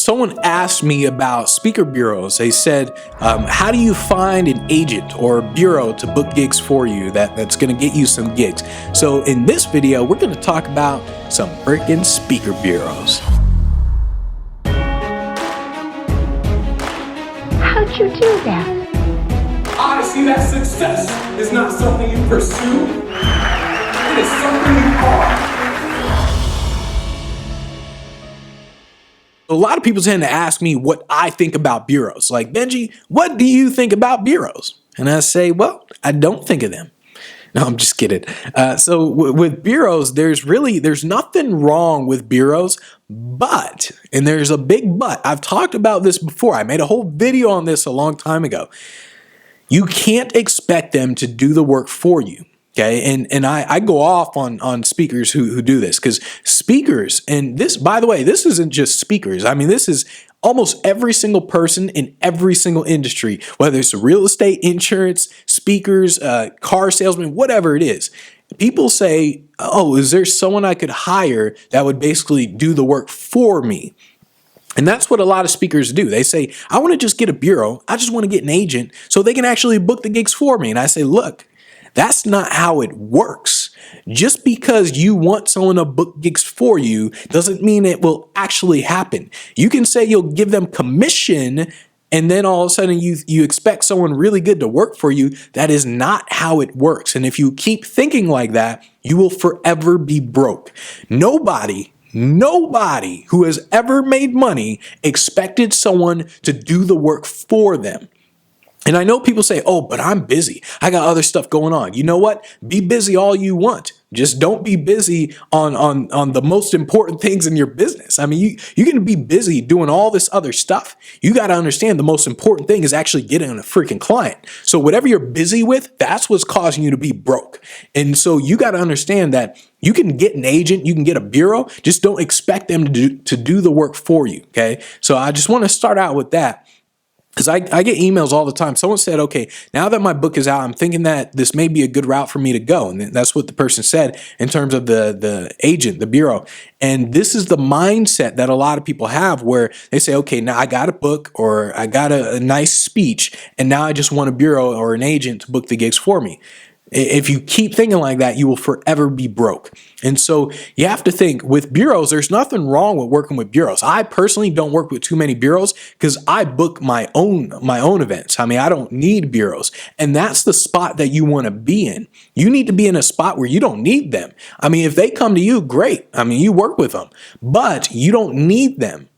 someone asked me about speaker bureaus. They said, how do you find an agent or a bureau to book gigs for you that's going to get you some gigs? So in this video, we're going to talk about some freaking speaker bureaus. How'd you do that? I see that success is not something you pursue. It is something you are. A lot of people tend to ask me what I think about bureaus. Like, Benji, what do you think about bureaus? And I say, well, I don't think of them. No, I'm just kidding. So with bureaus, there's nothing wrong with bureaus, but, and there's a big but. I've talked about this before. I made a whole video on this a long time ago. You can't expect them to do the work for you. Okay, and I go off on speakers who do this, because speakers, and this, by the way, this isn't just speakers. I mean, this is almost every single person in every single industry, whether it's real estate, insurance, speakers, car salesmen, whatever it is. People say, oh, is there someone I could hire that would basically do the work for me? And that's what a lot of speakers do. They say, I want to just get a bureau. I just want to get an agent so they can actually book the gigs for me. And I say, look, that's not how it works. Just because you want someone to book gigs for you doesn't mean it will actually happen. You can say you'll give them commission, and then all of a sudden you expect someone really good to work for you. That is not how it works. And if you keep thinking like that, you will forever be broke. Nobody who has ever made money expected someone to do the work for them. And I know people say, oh, but I'm busy. I got other stuff going on. You know what? Be busy all you want. Just don't be busy on the most important things in your business. I mean, you can be busy doing all this other stuff. You got to understand the most important thing is actually getting a freaking client. So whatever you're busy with, that's what's causing you to be broke. And so you got to understand that you can get an agent, you can get a bureau, just don't expect them to do the work for you. Okay. So I just want to start out with that. Because I get emails all the time. Someone said, okay, now that my book is out, I'm thinking that this may be a good route for me to go. And that's what the person said in terms of the agent, the bureau. And this is the mindset that a lot of people have, where they say, okay, now I got a book, or I got a nice speech, and now I just want a bureau or an agent to book the gigs for me. If you keep thinking like that, you will forever be broke. And so you have to think with bureaus, there's nothing wrong with working with bureaus. I personally don't work with too many bureaus because I book my own events. I mean, I don't need bureaus. And that's the spot that you want to be in. You need to be in a spot where you don't need them. I mean, if they come to you, great. I mean, you work with them, but you don't need them.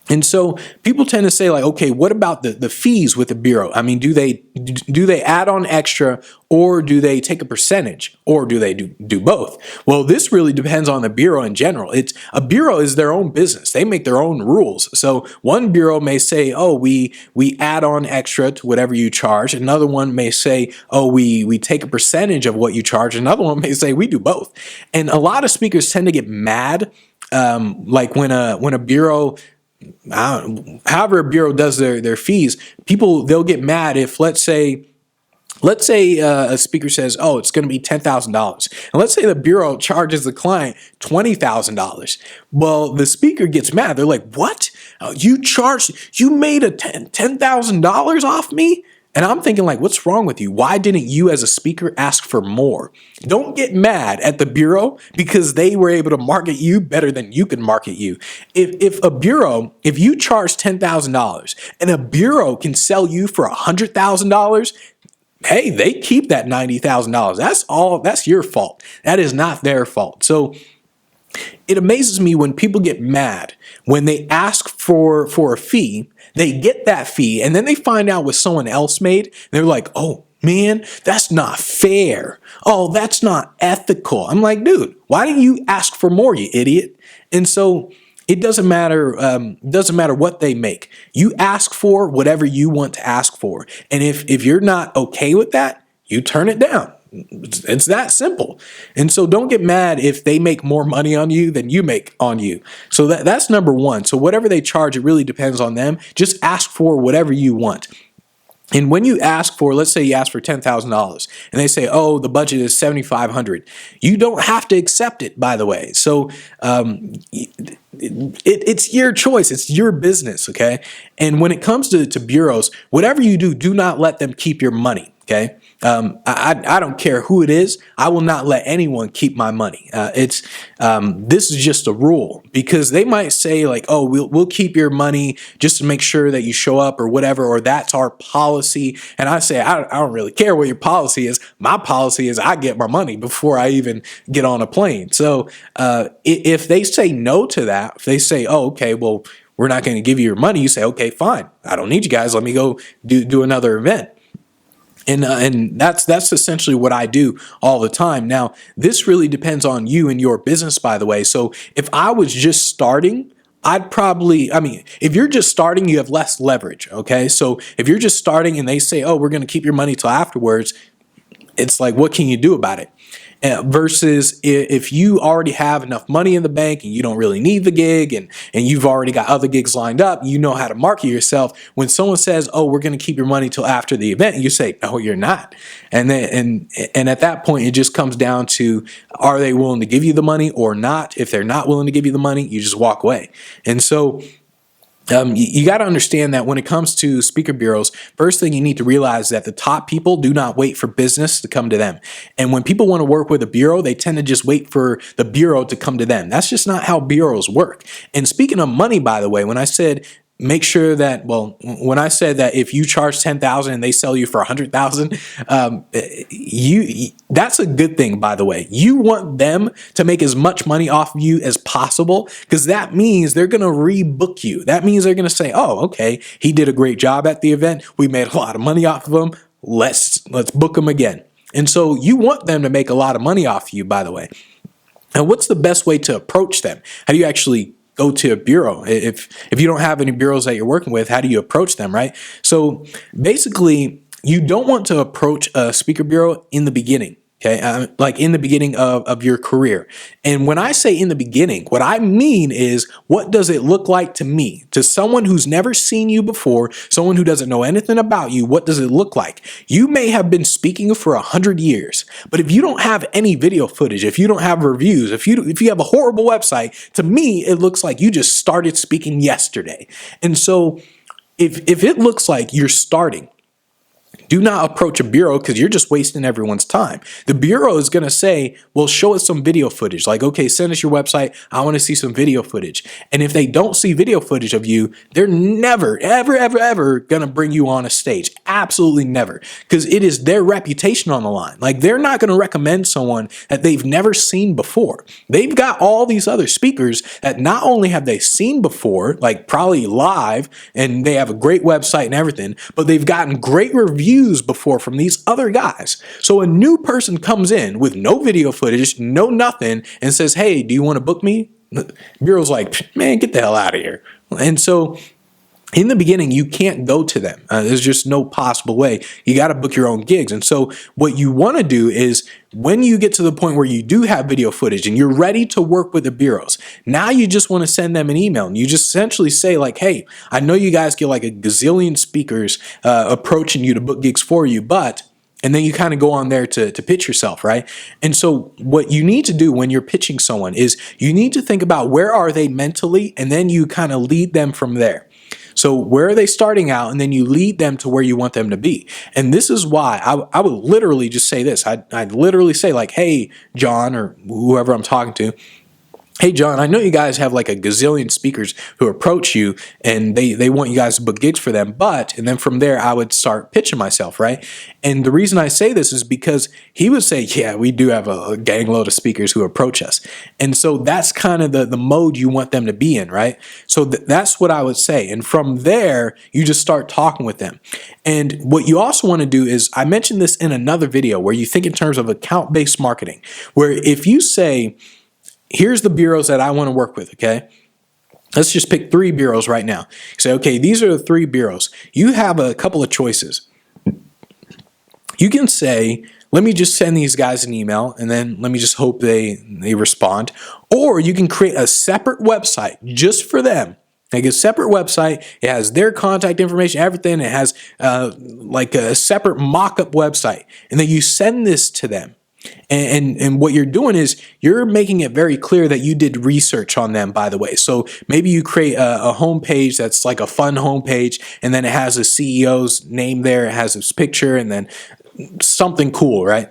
And so people tend to say, like, okay, what about the fees with the bureau? I mean, do they add on extra, or do they take a percentage, or do they do both? Well, this really depends on the bureau in general. A bureau is their own business. They make their own rules. So one bureau may say, oh, we add on extra to whatever you charge. Another one may say, oh, we take a percentage of what you charge. Another one may say we do both. And a lot of speakers tend to get mad, like when a bureau, however a bureau does their fees, they'll get mad if, let's say a speaker says, oh, it's going to be $10,000. And let's say the bureau charges the client $20,000. Well, the speaker gets mad. They're like, what? You made $10,000 off me? And I'm thinking, like, what's wrong with you? Why didn't you as a speaker ask for more? Don't get mad at the bureau because they were able to market you better than you can market you. If you charge $10,000 and a bureau can sell you for $100,000, hey, they keep that $90,000. That's your fault. That is not their fault. So it amazes me when people get mad when they ask for a fee, they get that fee, and then they find out what someone else made. And they're like, oh, man, that's not fair. Oh, that's not ethical. I'm like, dude, why didn't you ask for more, you idiot? And so it doesn't matter what they make. You ask for whatever you want to ask for. And if you're not okay with that, you turn it down. It's that simple. And so don't get mad if they make more money on you than you make on you. So that's number one. So whatever they charge, it really depends on them. Just ask for whatever you want. And when you ask for, let's say you ask for $10,000 and they say, oh, the budget is $7,500, you don't have to accept it, by the way. So it's your choice. It's your business. Okay. And when it comes to bureaus, whatever you do, do not let them keep your money. Okay. I don't care who it is. I will not let anyone keep my money. This is just a rule, because they might say like, oh, we'll keep your money just to make sure that you show up or whatever, or that's our policy. And I say, I don't really care what your policy is. My policy is I get my money before I even get on a plane. So if they say no to that, if they say, oh, okay, well, we're not going to give you your money, you say, okay, fine. I don't need you guys. Let me go do another event. And that's essentially what I do all the time. Now, this really depends on you and your business, by the way. So if I was just starting, if you're just starting, you have less leverage. Okay. So if you're just starting and they say, oh, we're going to keep your money till afterwards, it's like, what can you do about it? Versus if you already have enough money in the bank and you don't really need the gig, and you've already got other gigs lined up, you know how to market yourself. When someone says, oh, we're going to keep your money till after the event, you say, no, you're not. And then and at that point, it just comes down to, are they willing to give you the money or not? If they're not willing to give you the money, you just walk away. And so you got to understand that when it comes to speaker bureaus, first thing you need to realize that the top people do not wait for business to come to them. And when people want to work with a bureau, they tend to just wait for the bureau to come to them. That's just not how bureaus work. And speaking of money, by the way, when I said make sure that, when I said that if you charge 10,000 and they sell you for 100,000, that's a good thing, by the way. You want them to make as much money off of you as possible, because that means they're going to rebook you. That means they're going to say, oh, okay, he did a great job at the event. We made a lot of money off of him. Let's book him again. And so you want them to make a lot of money off of you, by the way. And what's the best way to approach them? How do you actually go to a bureau? If you don't have any bureaus that you're working with, how do you approach them, right? So basically, you don't want to approach a speaker bureau in the beginning. Okay, like in the beginning of your career. And when I say in the beginning, what I mean is, what does it look like to me? To someone who's never seen you before, someone who doesn't know anything about you, what does it look like? You may have been speaking for 100 years, but if you don't have any video footage, if you don't have reviews, if you have a horrible website, to me, it looks like you just started speaking yesterday. And so if it looks like you're starting, do not approach a bureau, because you're just wasting everyone's time. The bureau is going to say, well, show us some video footage. Like, okay, send us your website. I want to see some video footage. And if they don't see video footage of you, they're never, ever, ever, ever going to bring you on a stage. Absolutely never. Because it is their reputation on the line. Like, they're not going to recommend someone that they've never seen before. They've got all these other speakers that not only have they seen before, like probably live, and they have a great website and everything, but they've gotten great reviews before from these other guys. So a new person comes in with no video footage, no nothing, and says, hey, do you want to book me? The bureau's like, man, get the hell out of here. And so in the beginning, you can't go to them. There's just no possible way. You got to book your own gigs. And so what you want to do is, when you get to the point where you do have video footage and you're ready to work with the bureaus, now you just want to send them an email. And you just essentially say like, hey, I know you guys get like a gazillion speakers approaching you to book gigs for you, but... And then you kind of go on there to pitch yourself, right? And so what you need to do when you're pitching someone is you need to think about where are they mentally, and then you kind of lead them from there. So where are they starting out, and then you lead them to where you want them to be. And this is why I would literally just say this. I'd literally say like, hey, John, or whoever I'm talking to, hey, John, I know you guys have like a gazillion speakers who approach you and they want you guys to book gigs for them, and then from there, I would start pitching myself, right? And the reason I say this is because he would say, yeah, we do have a gang load of speakers who approach us. And so that's kind of the mode you want them to be in, right? So that's what I would say. And from there, you just start talking with them. And what you also want to do is, I mentioned this in another video, where you think in terms of account-based marketing, where if you say, here's the bureaus that I want to work with, okay? Let's just pick 3 bureaus right now. Say, okay, these are the 3 bureaus. You have a couple of choices. You can say, let me just send these guys an email, and then let me just hope they respond. Or you can create a separate website just for them, Like a separate website, it has their contact information, everything. It has like a separate mock-up website, and then you send this to them. And what you're doing is you're making it very clear that you did research on them, by the way. So maybe you create a homepage that's like a fun homepage, and then it has a CEO's name there, it has his picture, and then something cool, right?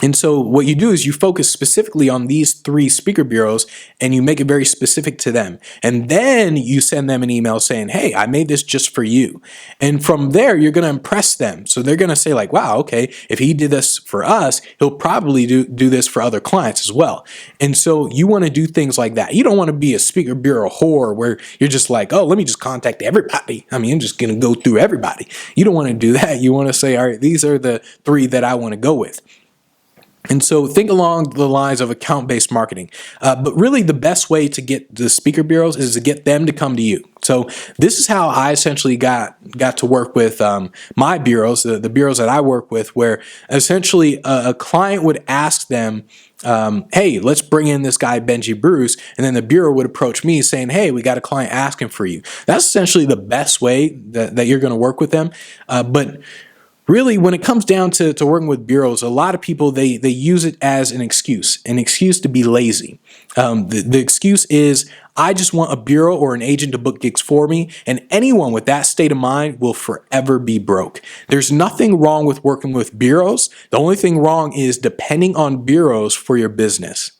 And so what you do is you focus specifically on these 3 speaker bureaus and you make it very specific to them. And then you send them an email saying, hey, I made this just for you. And from there, you're going to impress them. So they're going to say like, wow, okay, if he did this for us, he'll probably do this for other clients as well. And so you want to do things like that. You don't want to be a speaker bureau whore where you're just like, oh, let me just contact everybody. I mean, I'm just going to go through everybody. You don't want to do that. You want to say, all right, these are the 3 that I want to go with. And so think along the lines of account-based marketing. But really the best way to get the speaker bureaus is to get them to come to you. So this is how I essentially got to work with my bureaus, the bureaus that I work with, where essentially a client would ask them, hey, let's bring in this guy, Benji Bruce. And then the bureau would approach me saying, hey, we got a client asking for you. That's essentially the best way that you're going to work with them. But really, when it comes down to working with bureaus, a lot of people, they use it as an excuse to be lazy. The excuse is, I just want a bureau or an agent to book gigs for me, and anyone with that state of mind will forever be broke. There's nothing wrong with working with bureaus. The only thing wrong is depending on bureaus for your business.